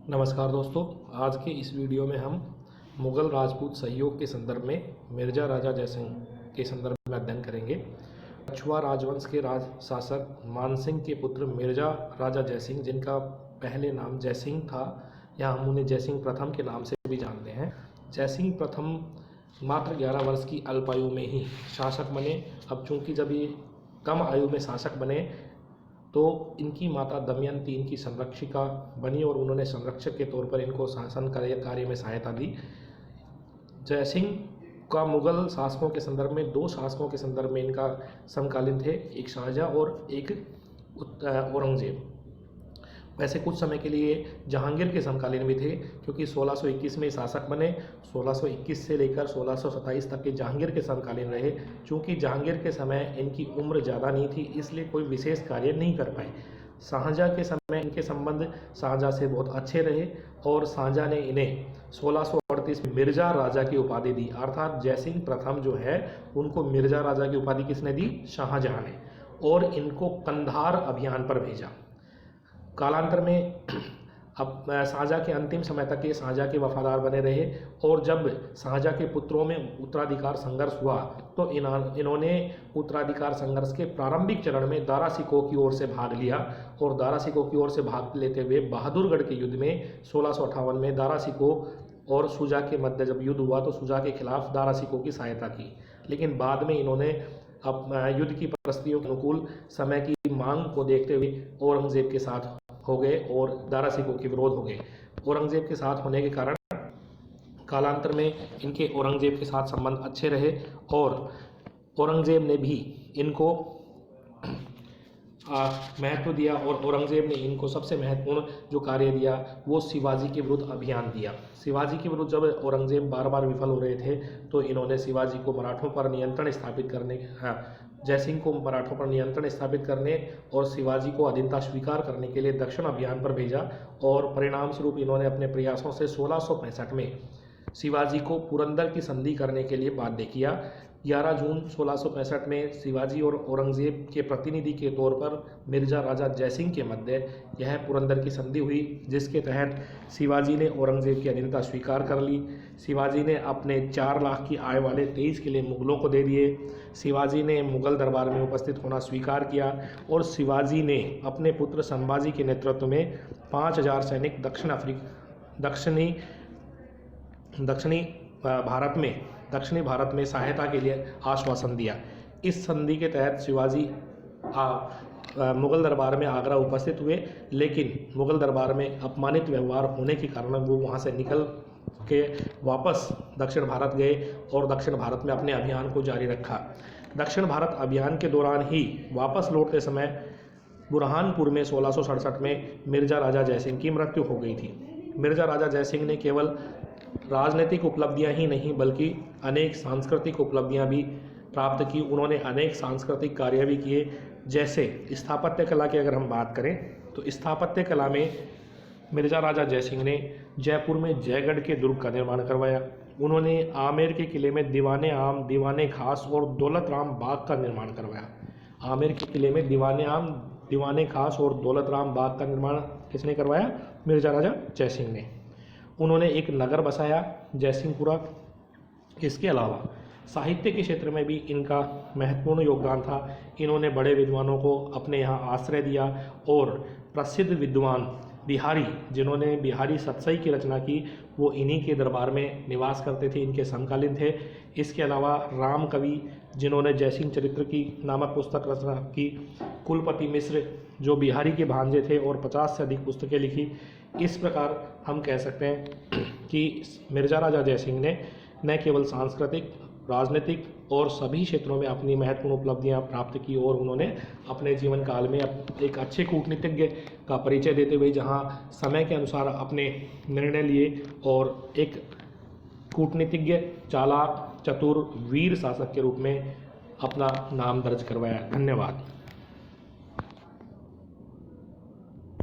नमस्कार दोस्तों, आज के इस वीडियो में हम मुग़ल राजपूत सहयोग के संदर्भ में मिर्ज़ा राजा जयसिंह के संदर्भ में अध्ययन करेंगे। कछुआ राजवंश के राज शासक मानसिंह के पुत्र मिर्ज़ा राजा जयसिंह, जिनका पहले नाम जयसिंह था या हम उन्हें जयसिंह प्रथम के नाम से भी जानते हैं। जयसिंह प्रथम मात्र 11 वर्ष की अल्पायु में ही शासक बने। अब चूँकि जब ये कम आयु में शासक बने तो इनकी माता दमयंती इनकी संरक्षिका बनी और उन्होंने संरक्षक के तौर पर इनको शासन कार्य में सहायता दी। जयसिंह का मुग़ल शासकों के संदर्भ में दो शासकों के संदर्भ में इनका समकालीन थे, एक शाहजहाँ और एक औरंगज़ेब। वैसे कुछ समय के लिए जहांगीर के समकालीन भी थे, क्योंकि 1621 में शासक बने। 1621 से लेकर 1627 तक के जहांगीर के समकालीन रहे। चूँकि जहांगीर के समय इनकी उम्र ज़्यादा नहीं थी, इसलिए कोई विशेष कार्य नहीं कर पाए। शाहजहाँ के समय इनके संबंध शाहजहाँ से बहुत अच्छे रहे और शाहजहाँ ने इन्हें 1638 में मिर्ज़ा राजा की उपाधि दी। अर्थात जयसिंह प्रथम जो है उनको मिर्ज़ा राजा की उपाधि किसने दी? शाहजहाँ ने। और इनको कंधार अभियान पर भेजा। कालांतर में अब शाहजहाँ के अंतिम समय तक ये शाहजहाँ के वफादार बने रहे और जब शाहजहाँ के पुत्रों में उत्तराधिकार संघर्ष हुआ तो इन्होंने उत्तराधिकार संघर्ष के प्रारंभिक चरण में दारा शिकोह की ओर से भाग लिया और दारा शिकोह की ओर से भाग लेते हुए बहादुरगढ़ के युद्ध में 1658 में दारा शिकोह और शुजा के मध्य जब युद्ध हुआ तो शुजा के खिलाफ दारा शिकोह की सहायता की। लेकिन बाद में इन्होंने अब युद्ध की परिस्थितियों के अनुकूल समय की मांग को देखते हुए औरंगज़ेब के साथ हो गए और दारा शिकोह के विरोध हो गए। औरंगज़ेब के साथ होने के कारण कालांतर में इनके औरंगज़ेब के साथ संबंध अच्छे रहे और औरंगज़ेब ने भी इनको महत्व दिया और औरंगज़ेब ने इनको सबसे महत्वपूर्ण जो कार्य दिया वो शिवाजी के विरुद्ध अभियान दिया। शिवाजी के विरुद्ध जब औरंगज़ेब बार बार विफल हो रहे थे तो इन्होंने शिवाजी को मराठों पर नियंत्रण स्थापित करने जयसिंह को मराठों पर नियंत्रण स्थापित करने और शिवाजी को अधीनता स्वीकार करने के लिए दक्षिण अभियान पर भेजा और परिणाम स्वरूप इन्होंने अपने प्रयासों से 1665 में शिवाजी को पुरंदर की संधि करने के लिए बाध्य किया। 11 जून 1665 में शिवाजी और औरंगज़ेब के प्रतिनिधि के तौर पर मिर्ज़ा राजा जयसिंह के मध्य यह पुरंदर की संधि हुई, जिसके तहत शिवाजी ने औरंगज़ेब की अधीनता स्वीकार कर ली। शिवाजी ने अपने 4 लाख की आय वाले 23 किले मुग़लों को दे दिए। शिवाजी ने मुग़ल दरबार में उपस्थित होना स्वीकार किया और शिवाजी ने अपने पुत्र संभाजी के नेतृत्व में 5000 सैनिक दक्षिणी भारत में सहायता के लिए आश्वासन दिया। इस संधि के तहत शिवाजी मुग़ल दरबार में आगरा उपस्थित हुए, लेकिन मुग़ल दरबार में अपमानित व्यवहार होने के कारण वो वहाँ से निकल के वापस दक्षिण भारत गए और दक्षिण भारत में अपने अभियान को जारी रखा। दक्षिण भारत अभियान के दौरान ही वापस लौटते समय बुरहानपुर में 1667 में मिर्ज़ा राजा जयसिंह की मृत्यु हो गई थी। मिर्ज़ा राजा जयसिंह ने केवल राजनीतिक उपलब्धियां ही नहीं बल्कि अनेक सांस्कृतिक उपलब्धियां भी प्राप्त की। उन्होंने अनेक सांस्कृतिक कार्य भी किए, जैसे स्थापत्य कला की अगर हम बात करें तो स्थापत्य कला में मिर्ज़ा राजा जयसिंह ने जयपुर में जयगढ़ के दुर्ग का निर्माण करवाया। उन्होंने आमेर के किले में दीवाने आम, दीवाने खास और दौलत राम बाग का निर्माण करवाया। आमेर के किले में दीवाने आम, दीवाने खास और दौलत राम बाग का निर्माण किसने करवाया? मिर्ज़ा राजा जयसिंह ने। उन्होंने एक नगर बसाया जयसिंहपुरा। इसके अलावा साहित्य के क्षेत्र में भी इनका महत्वपूर्ण योगदान था। इन्होंने बड़े विद्वानों को अपने यहाँ आश्रय दिया और प्रसिद्ध विद्वान बिहारी, जिन्होंने बिहारी सतसई की रचना की, वो इन्हीं के दरबार में निवास करते थे, इनके समकालीन थे। इसके अलावा राम कवि, जिन्होंने जयसिंह चरित्र की नामक पुस्तक रचना की, कुलपति मिश्र जो बिहारी के भांजे थे और 50 से अधिक पुस्तकें लिखी। इस प्रकार हम कह सकते हैं कि मिर्ज़ा राजा जयसिंह ने न केवल सांस्कृतिक, राजनीतिक और सभी क्षेत्रों में अपनी महत्वपूर्ण उपलब्धियां प्राप्त की और उन्होंने अपने जीवन काल में एक अच्छे कूटनीतिज्ञ का परिचय देते हुए जहां समय के अनुसार अपने निर्णय लिए और एक कूटनीतिज्ञ, चालाक, चतुर, वीर शासक के रूप में अपना नाम दर्ज करवाया। धन्यवाद।